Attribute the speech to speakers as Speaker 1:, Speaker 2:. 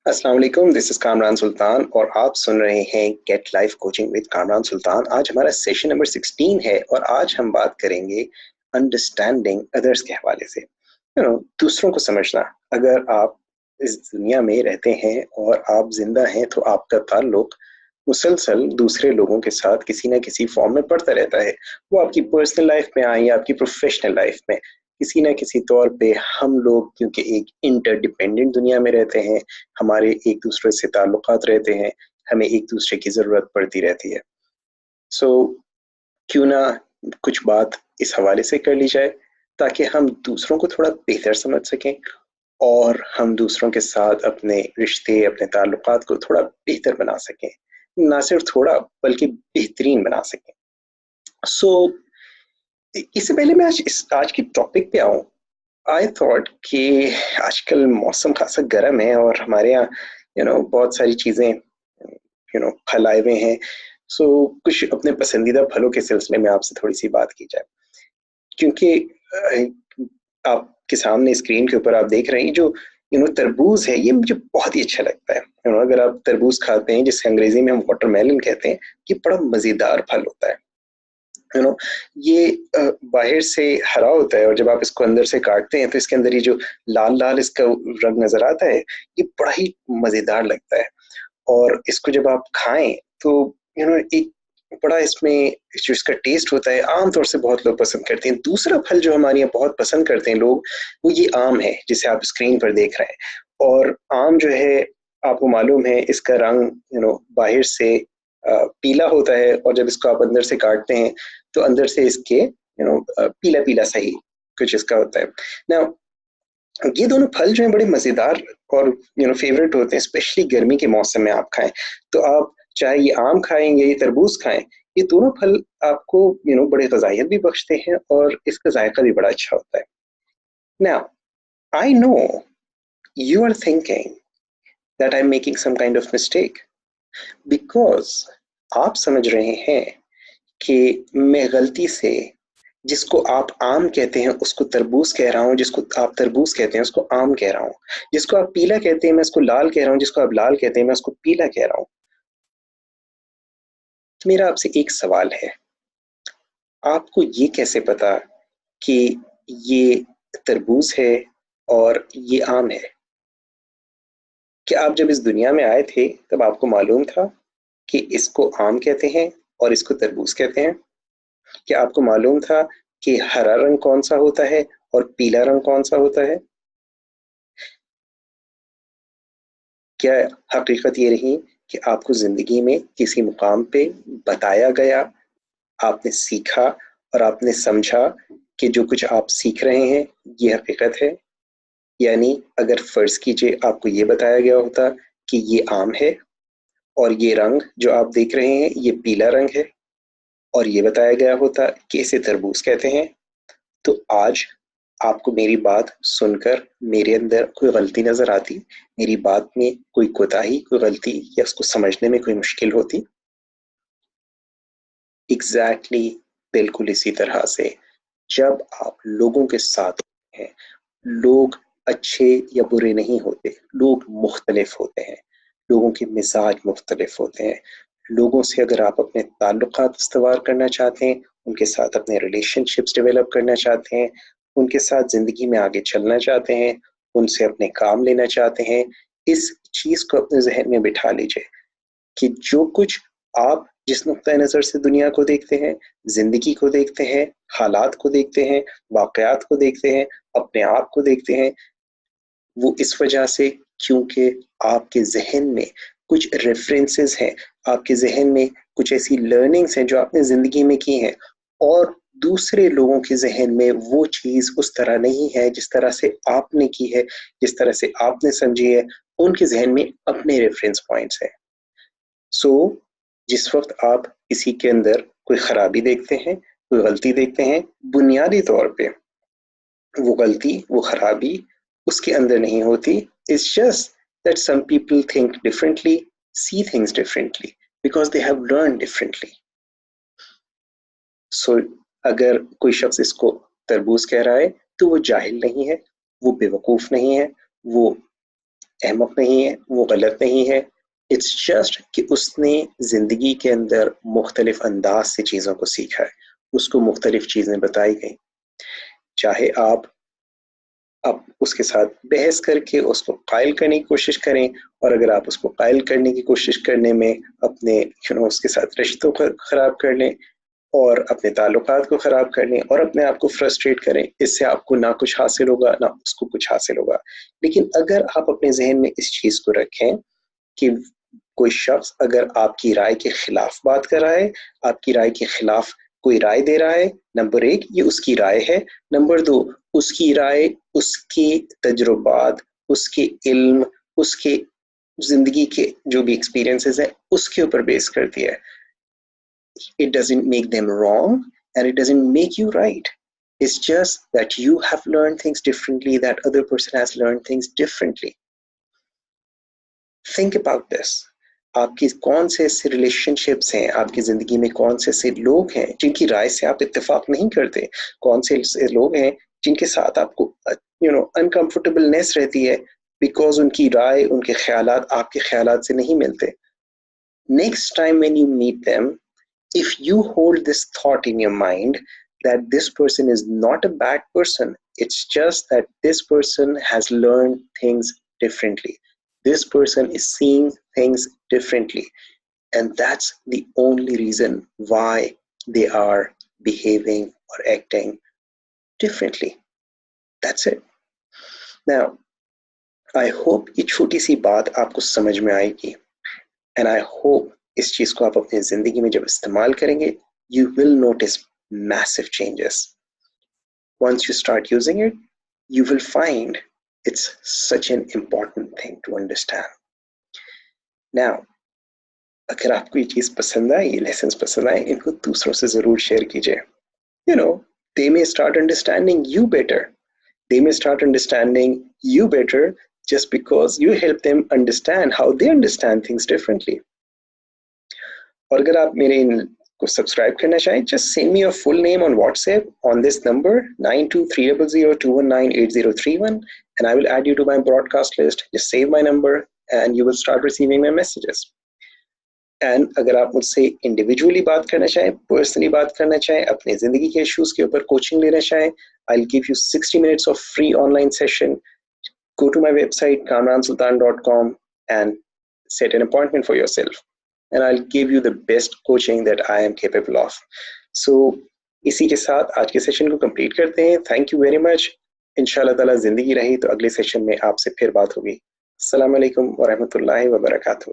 Speaker 1: अस्सलाम वालेकुम, this is Kamran सुल्तान और आप सुन रहे हैं get life coaching with Kamran Sultan. आज हमारा सेशन नंबर 16 है और आज हम बात करेंगे अंडरस्टैंडिंग अदर्स के हवाले से। दूसरों को समझना। अगर आप इस दुनिया में रहते हैं और आप जिंदा हैं तो आपका ताल्लुक मुसलसल दूसरे लोगों के साथ किसी ना किसी फॉर्म में पड़ता रहता है। वो आपकी पर्सनल लाइफ में आए या आपकी प्रोफेशनल लाइफ में, किसी ना किसी तौर पे हम लोग क्योंकि एक इंटरडिपेंडेंट दुनिया में रहते हैं, हमारे एक दूसरे से ताल्लुकात रहते हैं, हमें एक दूसरे की ज़रूरत पड़ती रहती है। सो क्यों ना कुछ बात इस हवाले से कर ली जाए ताकि हम दूसरों को थोड़ा बेहतर समझ सकें और हम दूसरों के साथ अपने रिश्ते, अपने ताल्लुकात को थोड़ा बेहतर बना सकें। ना सिर्फ थोड़ा बल्कि बेहतरीन बना सकें। सो इससे पहले मैं आज के टॉपिक पे आऊँ, आई थॉट कि आजकल मौसम खासा गर्म है और हमारे यहाँ बहुत सारी चीज़ें फल आए हुए हैं। सो कुछ अपने पसंदीदा फलों के सिलसिले में आपसे थोड़ी सी बात की जाए, क्योंकि आपके सामने स्क्रीन के ऊपर आप देख रहे हैं जो तरबूज है, ये मुझे बहुत ही अच्छा लगता है। अगर आप तरबूज खाते हैं, जिसे अंग्रेजी में हम वाटरमेलन कहते हैं, ये बड़ा मज़ेदार फल होता है। यू नो ये बाहर से हरा होता है और जब आप इसको अंदर से काटते हैं तो इसके अंदर ये जो लाल लाल इसका रंग नजर आता है, ये बड़ा ही मजेदार लगता है। और इसको जब आप खाएं तो एक बड़ा इसमें जो इसका टेस्ट होता है, आमतौर से बहुत लोग पसंद करते हैं। दूसरा फल जो हमारे यहाँ बहुत पसंद करते हैं लोग, वो ये आम है जिसे आप स्क्रीन पर देख रहे हैं। और आम जो है, आपको मालूम है इसका रंग बाहर से पीला होता है और जब इसको आप अंदर से काटते हैं तो अंदर से इसके पीला पीला सही कुछ इसका होता है ना। ये दोनों फल जो हैं बड़े मजेदार और फेवरेट होते हैं, स्पेशली गर्मी के मौसम में आप खाएं तो आप चाहे ये आम खाएं या ये तरबूज खाएं, ये दोनों फल आपको बड़े गजाइत भी बख्शते हैं और इसका जायका भी बड़ा अच्छा होता है। Now I know you are thinking that I am making some kind of mistake, because आप समझ रहे हैं कि मैं गलती से जिसको आप आम कहते हैं उसको तरबूज कह रहा हूँ, जिसको आप तरबूज कहते हैं उसको आम कह रहा हूँ, जिसको आप पीला कहते हैं मैं उसको लाल कह रहा हूँ, जिसको आप लाल कहते हैं मैं उसको पीला कह रहा हूँ। मेरा आपसे एक सवाल है, आपको ये कैसे पता कि ये तरबूज है और ये आम है? क्या आप जब इस दुनिया में आए थे तब आपको मालूम था कि इसको आम कहते हैं और इसको तरबूज कहते हैं? क्या आपको मालूम था कि हरा रंग कौन सा होता है और पीला रंग कौन सा होता है? क्या हकीकत ये रही कि आपको जिंदगी में किसी मुकाम पे बताया गया, आपने सीखा और आपने समझा कि जो कुछ आप सीख रहे हैं ये हकीकत है? यानी अगर फर्ज कीजिए आपको ये बताया गया होता कि ये आम है और ये रंग जो आप देख रहे हैं ये पीला रंग है, और ये बताया गया होता कि इसे तरबूज कहते हैं, तो आज आपको मेरी बात सुनकर मेरे अंदर कोई गलती नजर आती, मेरी बात में कोई कोताही, कोई गलती या उसको समझने में कोई मुश्किल होती? एग्जैक्टली बिल्कुल इसी तरह से जब आप लोगों के साथ हैं, लोग अच्छे या बुरे नहीं होते, लोग मुख्तलिफ होते हैं, लोगों के मिजाज मुख्तलिफ होते हैं। लोगों से अगर आप अपने ताल्लुकात इस्तवार करना चाहते हैं, उनके साथ अपने रिलेशनशिप्स डेवलप करना चाहते हैं, उनके साथ ज़िंदगी में आगे चलना चाहते हैं, उनसे अपने काम लेना चाहते हैं, इस चीज़ को अपने जहन में बिठा लीजिए कि जो कुछ आप जिस नुक्ता नज़र से दुनिया को देखते हैं, ज़िंदगी को देखते हैं, हालात को देखते हैं, वाक़यात को देखते हैं, अपने आप को देखते हैं, वो इस वजह से क्योंकि आपके ज़हन में कुछ रेफ़रेंसेस हैं, आपके ज़हन में कुछ ऐसी लर्निंग्स हैं जो आपने ज़िंदगी में की हैं, और दूसरे लोगों के ज़हन में वो चीज़ उस तरह नहीं है जिस तरह से आपने की है, जिस तरह से आपने समझी है, उनके ज़हन में अपने रेफ़रेंस पॉइंट्स हैं। सो जिस वक़्त आप किसी के अंदर कोई खराबी देखते हैं, कोई गलती देखते हैं, बुनियादी तौर पे वो गलती, वो खराबी उसके अंदर नहीं होती। It's just that some people think differently, see things differently because they have learned differently. So अगर कोई शख्स इसको तरबूज कह रहा है तो वो जाहिल नहीं है, वो बेवकूफ़ नहीं है, वो احمق نہیں ہے، وہ غلط نہیں ہے. اٹس جسٹ کہ اس نے زندگی کے اندر مختلف انداز سے چیزوں کو سیکھا ہے، اس کو مختلف چیزیں بتائی گئیں. چاہے آپ اب اس کے ساتھ بحث کر کے اس کو قائل کرنے کی کوشش کریں، اور اگر آپ اس کو قائل کرنے کی کوشش کرنے میں اپنے اس کے ساتھ رشتوں کو خراب کر لیں اور اپنے تعلقات کو خراب کر لیں اور اپنے آپ کو فرسٹریٹ کریں، اس سے آپ کو نہ کچھ حاصل ہوگا نہ اس کو کچھ حاصل ہوگا. لیکن اگر آپ اپنے ذہن میں اس چیز کو رکھیں کہ کوئی شخص اگر آپ کی رائے کے خلاف بات کر رہا ہے، آپ کی رائے کے خلاف کوئی رائے دے رہا ہے، نمبر ایک یہ اس کی رائے ہے، نمبر دو اس کی رائے اس کے تجربات، اس کے علم، اس کے زندگی کے جو بھی ایکسپیرینسز ہیں اس کے اوپر بیس کرتی ہے. It doesn't make them wrong and it doesn't make you right. It's just that you have learned things differently, that other person has learned things differently. Think about this. آپ کی کون سے ایسے ریلیشن شپس ہیں، آپ کی زندگی میں کون سے ایسے لوگ ہیں جن کی رائے سے آپ اتفاق نہیں کرتے، کون سے ایسے لوگ ہیں جن کے ساتھ آپ کو انکمفرٹیبلنیس رہتی ہے بیکاز ان کی رائے، ان کے خیالات آپ کے خیالات سے نہیں ملتے. Next time when you meet them, if you hold this thought in your mind that this person is not a bad person, it's just that this person has learned things differently. This person is seeing things differently. And that's the only reason why they are behaving or acting differently. That's it. Now, I hope یہ چھوٹی سی بات آپ کو سمجھ میں آئے گی. And I hope اس چیز کو آپ اپنی زندگی میں جب استعمال کریں گے you will notice massive changes. Once you start using it, you will find it's such an important thing to understand. Now, اگر آپ کو یہ چیز پسند آئے، یہ لیسنس پسند آئے، ان کو دوسروں سے ضرور شیئر کیجئے. They may start understanding you better. They may start understanding you better just because you help them understand how they understand things differently. اور اگر آپ میرے کو سبسکرائب کرنا چاہیں just send me your full name on WhatsApp on this number 923002198031 and I will add you to my broadcast list. Just save my number and you will start receiving my messages. And اگر آپ مجھ سے individually بات کرنا چاہیں، personally بات کرنا چاہیں، اپنے زندگی کے ایشوز کے اوپر کوچنگ لینا چاہیں، I'll give you 60 minutes of free online session. Go to my website kamransultan.com and set an appointment for yourself. And I'll give you the best coaching that I am capable of. So, اسی کے ساتھ آج کے session کو complete کرتے ہیں. Thank you very much. انشاءاللہ تعالیٰ زندگی رہی تو اگلے سیشن میں آپ سے پھر بات ہوگی. السلام علیکم ورحمۃ اللہ وبرکاتہ.